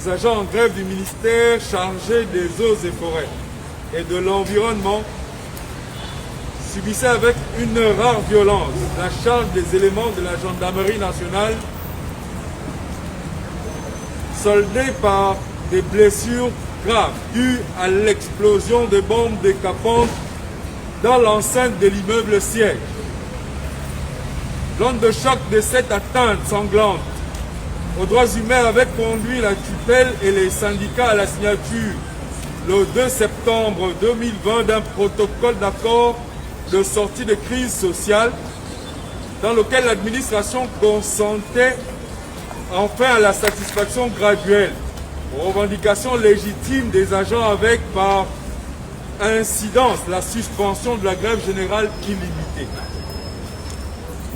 les agents en grève du ministère chargé des eaux et forêts et de l'environnement subissaient avec une rare violence la charge des éléments de la gendarmerie nationale, soldés par des blessures graves dues à l'explosion de bombes décapantes dans l'enceinte de l'immeuble siège. L'onde de choc de cette atteinte sanglante aux droits humains avait conduit la tutelle et les syndicats à la signature le 2 septembre 2020 d'un protocole d'accord de sortie de crise sociale dans lequel l'administration consentait enfin à la satisfaction graduelle aux revendications légitimes des agents avec par incidence la suspension de la grève générale illimitée.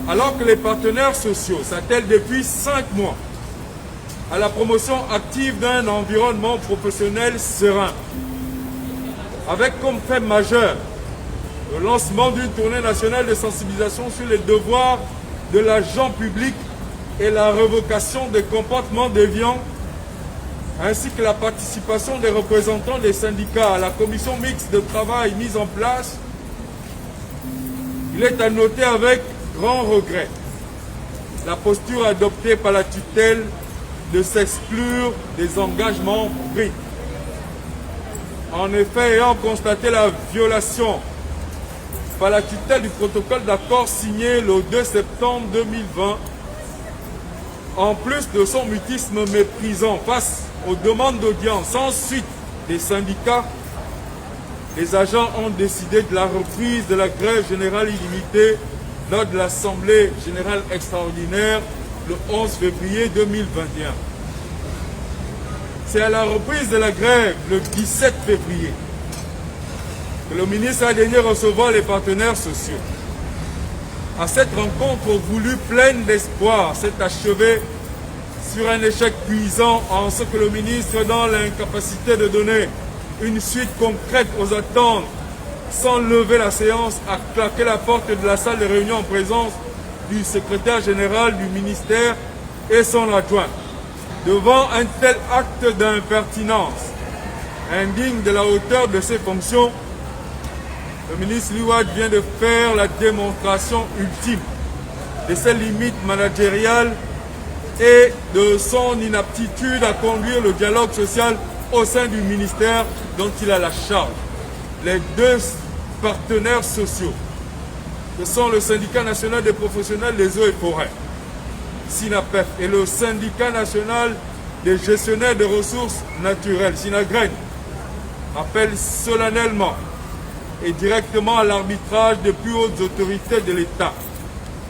Alors que les partenaires sociaux s'attellent depuis 5 mois à la promotion active d'un environnement professionnel serein, avec comme fait majeur le lancement d'une tournée nationale de sensibilisation sur les devoirs de l'agent public et la révocation des comportements déviants, ainsi que la participation des représentants des syndicats à la commission mixte de travail mise en place, il est à noter avec grand regret la posture adoptée par la tutelle de s'exclure des engagements pris. En effet, ayant constaté la violation par la tutelle du protocole d'accord signé le 2 septembre 2020, en plus de son mutisme méprisant face aux demandes d'audience sans suite des syndicats, les agents ont décidé de la reprise de la grève générale illimitée lors de l'Assemblée générale extraordinaire le 11 février 2021. C'est à la reprise de la grève le 17 février que le ministre a daigné recevoir les partenaires sociaux. À cette rencontre voulue pleine d'espoir s'est achevée sur un échec cuisant en ce que le ministre, dans l'incapacité de donner une suite concrète aux attentes sans lever la séance, a claqué la porte de la salle de réunion en présence du secrétaire général du ministère et son adjoint. Devant un tel acte d'impertinence, indigne de la hauteur de ses fonctions, le ministre Louad vient de faire la démonstration ultime de ses limites managériales et de son inaptitude à conduire le dialogue social au sein du ministère dont il a la charge. Les deux partenaires sociaux, que sont le syndicat national des professionnels des eaux et forêts, SINAPEF, et le syndicat national des gestionnaires de ressources naturelles, SINAGREN, appellent solennellement et directement à l'arbitrage des plus hautes autorités de l'État,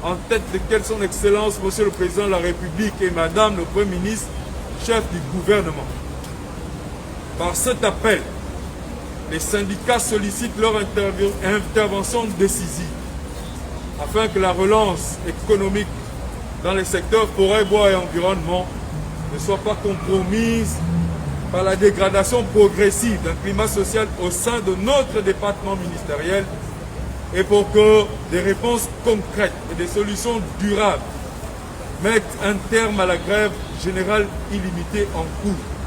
en tête desquelles son Excellence, Monsieur le Président de la République et Madame le Premier ministre, chef du gouvernement. Par cet appel, les syndicats sollicitent leur intervention décisive afin que la relance économique dans les secteurs forêt, bois et environnement ne soit pas compromise par la dégradation progressive d'un climat social au sein de notre département ministériel et pour que des réponses concrètes et des solutions durables mettent un terme à la grève générale illimitée en cours.